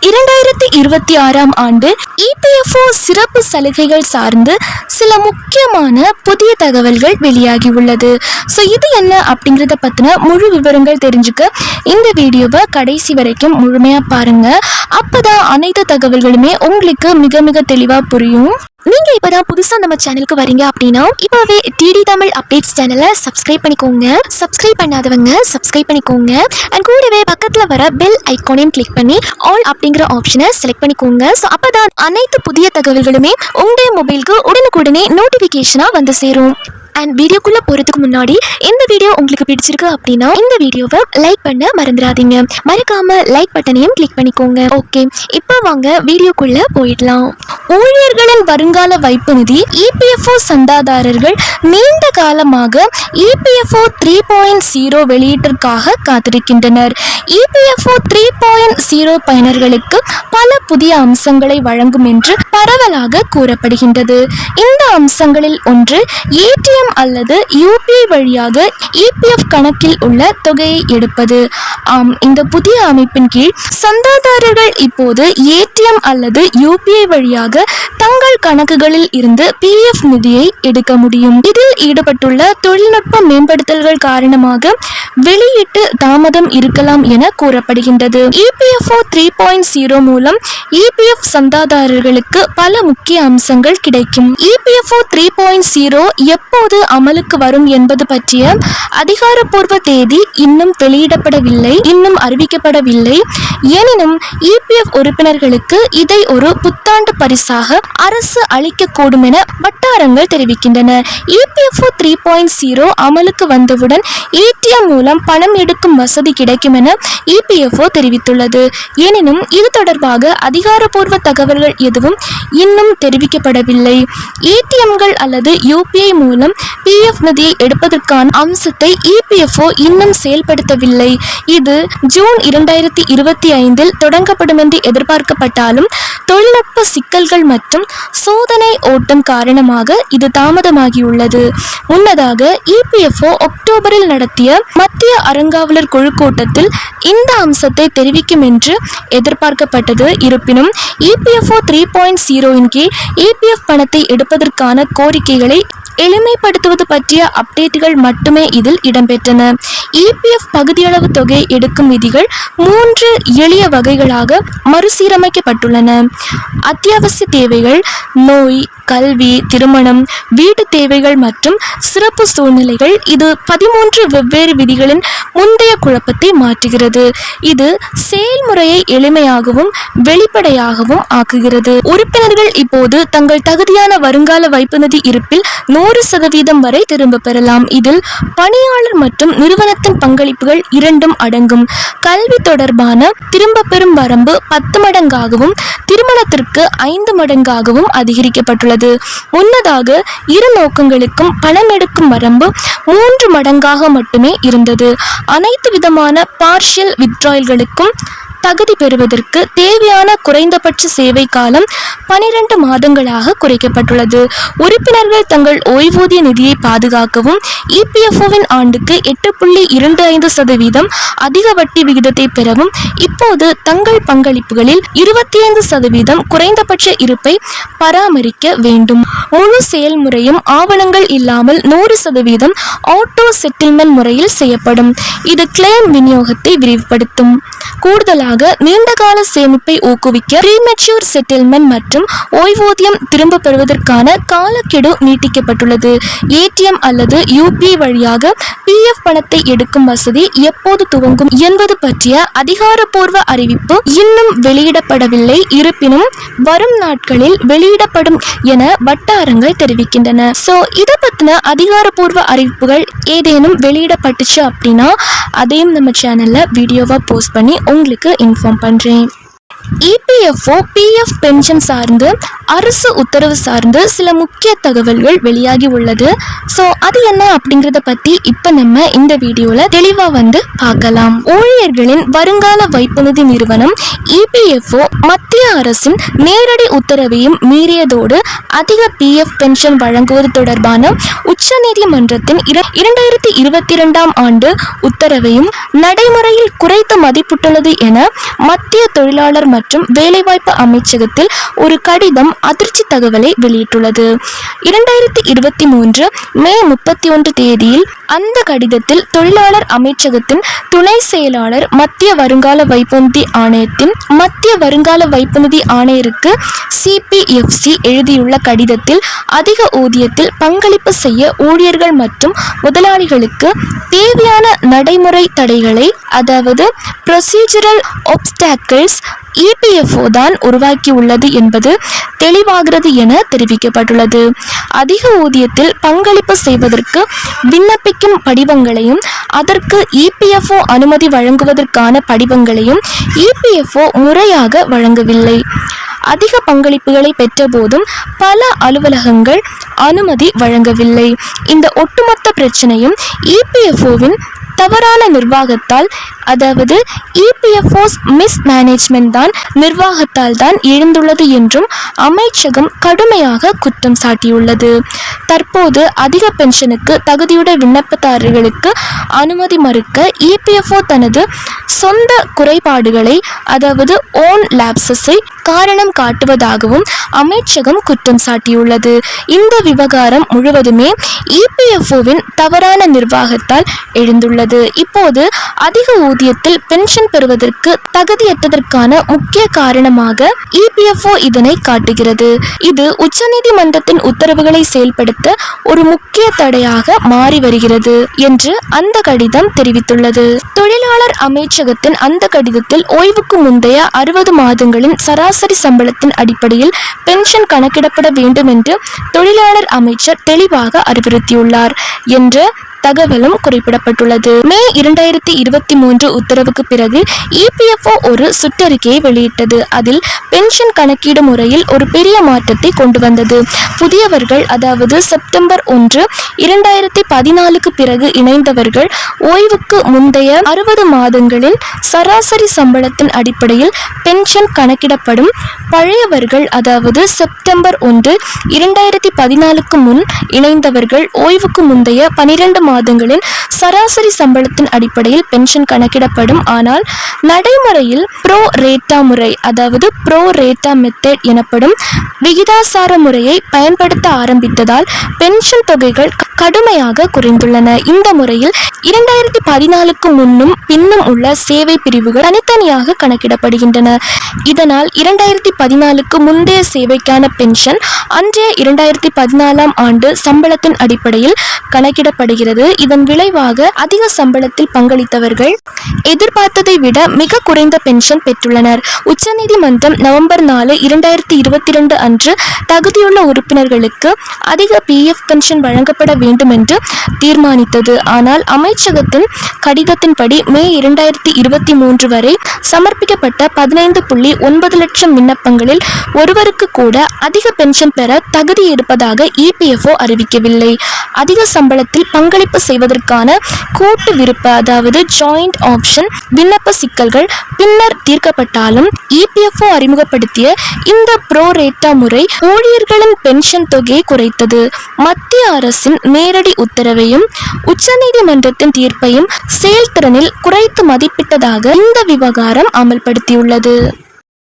2026ஆம் ஆண்டு EPFO சிறப்பு சலுகைகள் சார்ந்து சில முக்கியமான புதிய தகவல்கள் வெளியாகி உள்ளது. ஸோ இது என்ன அப்படிங்கிறத பற்றின முழு விவரங்கள் தெரிஞ்சுக்க இந்த வீடியோவை கடைசி வரைக்கும் முழுமையாக பாருங்க. அப்போதான் அனைத்து தகவல்களுமே உங்களுக்கு மிக மிக தெளிவாக புரியும். நீங்க இப்பதான் புதுசா நம்ம சேனலுக்கு வரீங்க அப்படின்னா இப்பவே டிடி தமிழ் அப்டேட்ஸ் சேனலை சப்ஸ்கிரைப் பண்ணிக்கோங்க. சப்ஸ்கிரைப் பண்ணாதவங்க சப்ஸ்கிரைப் பண்ணிக்கோங்க. அண்ட் கூடவே பக்கத்துல வர பெல் ஐகானையும் கிளிக் பண்ணி ஆல் அப்படிங்கிற ஆப்ஷனை செலக்ட் பண்ணிக்கோங்க. ஸோ அப்பதான் அனைத்து புதிய தகவல்களுமே உங்களுடைய மொபைலுக்கு உடனுக்குடனே நோட்டிபிகேஷனா வந்து சேரும். அண்ட் வீடியோக்குள்ள போறதுக்கு முன்னாடி இந்த வீடியோ உங்களுக்கு பிடிச்சிருக்கு அப்படின்னா இந்த வீடியோவை லைக் பண்ண மறந்துடாதீங்க. மறக்காம லைக் பட்டனையும் கிளிக் பண்ணிக்கோங்க. ஓகே, இப்போ வாங்க வீடியோக்குள்ள போயிடலாம். ஊழியர்களின் வருங்கால வைப்பு நிதி EPFO சந்தாதாரர்கள் நீண்ட காலமாக EPFO 3.0 வெளியீட்டிற்காக காத்திருக்கின்றனர். EPFO 3.0 பயனர்களுக்கு பல புதிய அம்சங்களை வழங்கும் என்று பரவலாக கூறப்படுகின்றது. இந்த அம்சங்களில் ஒன்று ATM அல்லது UPI வழியாக EPF கணக்கில் உள்ள தொகையை எடுப்பது. இந்த புதிய அமைப்பின் கீழ் சந்தாதாரர்கள் இப்போது ATM அல்லது UPI வழியாக தங்கள் கணக்குகளில் இருந்து PF நிதியை எடுக்க முடியும். இதில் ஈடுபட்டுள்ள தொழில்நுட்ப மேம்படுத்தல்கள் காரணமாக வெளியீட்டு தாமதம் இருக்கலாம் என கூறப்படுகின்றது. EPFO 3.0 மூலம் EPF சந்தாதாரர்களுக்கு பல முக்கிய அம்சங்கள் கிடைக்கும். EPFO 3.0 எப்போது அமலுக்கு வரும் என்பது பற்றிய அதிகாரப்பூர்வ தேதி இன்னும் வெளியிடப்படவில்லை, இன்னும் அறிவிக்கப்படவில்லை. எனினும் EPF உறுப்பினர்களுக்கு இதை ஒரு புத்தாண்டு பரிசாக அரசு அளிக்கக்கூடும் என வட்டாரங்கள் தெரிவிக்கின்றன. EPFO 3.0 அமலுக்கு வந்தவுடன் ATM மூலம் பணம் எடுக்கும் வசதி கிடைக்கும் என EPFO தெரிவித்துள்ளது. எனினும் இது தொடர்பாக அதிகாரப்பூர்வ தகவல்கள் எதுவும் இன்னும் தெரிவிக்கப்படவில்லை. ATMகள் அல்லது UPI மூலம் PF நிதியை எடுப்பதற்கான அம்சத்தை EPFO இன்னும் செயல்படுத்தவில்லை. இது ஜூன் 2025 தொடங்கப்படும் என்று எதிர்பார்க்கப்பட்டாலும் தொழில்நுட்ப சிக்கல்கள் மற்றும் சோதனை ஓட்டம் காரணமாக இது தாமதமாகியுள்ளது. முன்னதாக EPFO அக்டோபரில் நடத்திய மத்திய அறங்காவலர் குழு கூட்டத்தில் இந்த அம்சத்தை தெரிவிக்கும் என்று எதிர்பார்க்கப்பட்டது. இருப்பினும் EPFO 3.0 கீழ் EPF பணத்தை எடுப்பதற்கான கோரிக்கைகளை எளிமைப்படுத்துவது பற்றிய அப்டேட்டுகள் மட்டுமே இதில் இடம்பெற்றன. EPF பகுதியளவு தொகை எடுக்கும் விதிகள் 3 எளிய வகைகளாக மறுசீரமைக்கப்பட்டுள்ளன. அத்தியாவசிய தேவைகள், நோய், கல்வி, திருமணம், வீட்டு தேவைகள் மற்றும் சிறப்பு சூழ்நிலைகள். இது 13 வெவ்வேறு விதிகளின் முந்தைய குழப்பத்தை மாற்றுகிறது. இது செயல்முறையை எளிமையாகவும் வெளிப்படையாகவும் ஆக்குகிறது. உறுப்பினர்கள் இப்போது தங்கள் தகுதியான வருங்கால வைப்பு நிதி இருப்பில் 100% வரை திரும்ப பெறலாம். இதில் பணியாளர் மற்றும் நிறுவனத்தின் பங்களிப்புகள் இரண்டும் அடங்கும். கல்வி தொடர்பான திரும்ப பெறும் வரம்பு 10 மடங்காகவும் திருமணத்திற்கு 5 மடங்காகவும் அதிகரிக்கப்பட்டுள்ளது. முன்னதாக இரு நோக்கங்களுக்கும் பணம் எடுக்கும் வரம்பு 3 மடங்காக மட்டுமே இருந்தது. அனைத்து விதமான பார்ஷியல் வித்ட்ராயல்களுக்கும் தகுதி பெறுவதற்கு தேவையான குறைந்தபட்ச சேவை காலம் 12 மாதங்களாக குறைக்கப்பட்டுள்ளது. உறுப்பினர்கள் தங்கள் ஓய்வூதிய நிதியை பாதுகாக்கவும் EPFOவின் ஆண்டுக்கு 8.25% அதிக வட்டி விகிதத்தை பெறவும் இப்போது தங்கள் பங்களிப்புகளில் 25% குறைந்தபட்ச இருப்பை பராமரிக்க வேண்டும். முழு செயல்முறையும் ஆவணங்கள் இல்லாமல் 100% ஆட்டோ செட்டில்மெண்ட் முறையில் செய்யப்படும். இது கிளைம் விநியோகத்தை விரிவுபடுத்தும். கூடுதலாக நீண்டகால சேமிப்பை ஊக்குவிக்க ப்ரீமெச்சூர் செட்டில்மெண்ட் மற்றும் ஓய்வூதியம் திரும்ப பெறுவதற்கான காலக்கெடு நீட்டிக்கப்பட்டுள்ளது. ATM அல்லது UPI வழியாக PF பணத்தை எடுக்கும் வசதி எப்போது துவங்கும் என்பது பற்றிய அதிகாரப்பூர்வ அறிவிப்பு இன்னும் வெளியிடப்படவில்லை. இருப்பினும் வரும் நாட்களில் வெளியிடப்படும் என வட்டாரங்கள் தெரிவிக்கின்றன. ஸோ இதை பற்றின அதிகாரப்பூர்வ அறிவிப்புகள் ஏதேனும் வெளியிடப்பட்டுச்சு அப்படின்னா அதையும் நம்ம சேனலில் வீடியோவாக போஸ்ட் பண்ணி உங்களுக்கு இன்ஃபார்ம் பண்ணுறேன். EPFO PF பென்ஷன் சார்ந்து அரசு உத்தரவு சார்ந்து சில முக்கிய தகவல்கள் வெளியாகி உள்ளது. ஸோ அது என்ன அப்படிங்கிறத பற்றி இப்போ நம்ம இந்த வீடியோவில் தெளிவாக பார்க்கலாம். ஊழியர்களின் வருங்கால வைப்பு நிதி நிறுவனம் EPFO மத்திய அரசின் நேரடி உத்தரவையும் மீறியதோடு அதிக PF பென்ஷன் வழங்குவது தொடர்பான உச்சநீதிமன்றத்தின் 2022ஆம் ஆண்டு உத்தரவையும் நடைமுறையில் குறைத்து மதிப்பிட்டுள்ளது என மத்திய தொழிலாளர் மற்றும் மற்றும் வேலைவாய்ப்பு அமைச்சகத்தில் ஒரு கடிதம் அதிர்ச்சி தகவலை வெளியிட்டுள்ளது. 2023 மே 31 தேதியில் அந்த கடிதத்தில் தொழிலாளர் அமைச்சகத்தின் துணை செயலாளர் மத்திய வருங்கால வைப்பு நிதி ஆணையத்தின் ஆணையருக்கு CPFC எழுதியுள்ள கடிதத்தில் அதிக ஊதியத்தில் பங்களிப்பு செய்ய ஊழியர்கள் மற்றும் முதலாளிகளுக்கு தேவையான நடைமுறை தடைகளை, அதாவது ப்ரொசீஜரல் ஒப்ஸ்டாக்கிள்ஸ், EPFO தான் உருவாக்கியுள்ளது என்பது தெளிவாகிறது என தெரிவிக்கப்பட்டுள்ளது. அதிக ஊதியத்தில் பங்களிப்பு செய்வதற்கு விண்ணப்பிக்கும் படிவங்களையும் அதற்கு EPFO அனுமதி வழங்குவதற்கான படிவங்களையும் EPFO முறையாக வழங்கவில்லை. அதிக பங்களிப்புகளை பெற்ற போதும் பல அலுவலகங்கள் அனுமதி வழங்கவில்லை. இந்த ஒட்டுமொத்த பிரச்சனையும் EPFOவின் தவறான நிர்வாகத்தால், அதாவது EPFO's நிர்வாகத்தால் தான் எழுந்துள்ளது என்றும் அமைச்சகம் கடுமையாக குற்றம் சாட்டியுள்ளது. தற்போது அதிக பென்ஷனுக்கு தகுதியுடைய விண்ணப்பதாரர்களுக்கு அனுமதி மறுக்க EPFO தனது சொந்த குறைபாடுகளை, அதாவது ஓன் லேப்சஸை காரணம் காட்டுவதாகவும் அமைச்சகம் குற்றம் சாட்டியுள்ளது. இந்த விவகாரம் முழுவதுமே EPFOவின் தவறான நிர்வாகத்தால் எழுந்துள்ளது. இப்போது அதிக ஊதியத்தில் பென்ஷன் பெறுவதற்கு தகுதியற்றதற்கான முக்கிய காரணமாக EPFO இதனை காட்டுகிறது. இது உச்சநீதிமன்றத்தின் உத்தரவுகளை செயல்படுத்த ஒரு முக்கிய தடையாக மாறி வருகிறது என்று அந்த கடிதம் தெரிவித்துள்ளது. தொழிலாளர் அமைச்சகத்தின் அந்த கடிதத்தில் ஓய்வுக்கு முந்தைய 60 மாதங்களின் சராசரி சம்பளத்தின் அடிப்படையில் பென்ஷன் கணக்கிடப்பட வேண்டும் என்று தொழிலாளர் அமைச்சர் தெளிவாக அறிவுறுத்தியுள்ளார் என்ற தகவலும் குறிப்பிடப்பட்டுள்ளது. மே 2023 உத்தரவுக்கு பிறகு EPFO ஒரு சுற்றறிக்கையை வெளியிட்டது. அதில் பென்ஷன் கணக்கீடு முறையில் ஒரு பெரிய மாற்றத்தை கொண்டு வந்தது. புதியவர்கள், அதாவது செப்டம்பர் 1, 2014க்கு பிறகு இணைந்தவர்கள் ஓய்வுக்கு முந்தைய 60 மாதங்களின் சராசரி சம்பளத்தின் அடிப்படையில் பென்ஷன் கணக்கிடப்படும். பழையவர்கள், அதாவது செப்டம்பர் 1, 2014க்கு முன் இணைந்தவர்கள் ஓய்வுக்கு முந்தைய 12 மாதங்களின் சராசரி சம்பளத்தின் அடிப்படையில் பென்ஷன் கணக்கிடப்படும். ஆனால் நடைமுறையில் ப்ரோ ரேட்டா முறை, அதாவது ப்ரோ ரேட்டா மெத்தட் எனப்படும் விகிதாசார முறையை பயன்படுத்த ஆரம்பித்ததால் பென்ஷன் தொகைகள் கடுமையாக குறைந்துள்ளன. இந்த முறையில் 2014க்கு முன்னும் பின்னும் உள்ள சேவை பிரிவுகள் தனித்தனியாக கணக்கிடப்படுகின்றன. இதனால் 2014க்கு முந்தைய சேவைக்கான பென்ஷன் அன்றைய 2014ஆம் ஆண்டு சம்பளத்தின் அடிப்படையில் கணக்கிடப்படுகிறது. இதன் விளைவாக அதிக சம்பளத்தில் பங்களித்தவர்கள் எதிர்பார்த்ததை விட மிக குறைந்த பென்ஷன் பெற்றுள்ளனர். உச்சநீதிமன்றம் நவம்பர் 4, 2022 அன்று தகுதியுள்ள உறுப்பினர்களுக்கு அதிக PF பென்ஷன் வழங்கப்பட வேண்டும் என்று தீர்மானித்தது. ஆனால் அமைச்சகத்தின் கடிதத்தின்படி மே 2023 வரை சமர்ப்பிக்கப்பட்ட 15.9 லட்சம் விண்ணப்பங்களில் ஒருவருக்கு கூட அதிக பென்ஷன் பெற தகுதி இருப்பதாக EPFO அறிவிக்கவில்லை. அதிக சம்பளத்தில் பங்களிப்பு செய்வதற்கான கூட்டு விருப்ப, அதாவது ஜாயிண்ட் ஆப்ஷன் விண்ணப்ப சிக்கல்கள் பின்னர் தீர்க்கப்பட்டாலும் EPFO அறிமுகப்படுத்திய இந்த ப்ரோ ரேட்டா முறை ஊழியர்களின் பென்ஷன் தொகையை குறைத்தது. மத்திய அரசின் நேரடி உத்தரவையும் உச்சநீதிமன்றத்தின் தீர்ப்பையும் செயல்திறனில் குறைத்து மதிப்பிட்டதாக இந்த விவகாரம் அமல்படுத்தியுள்ளது.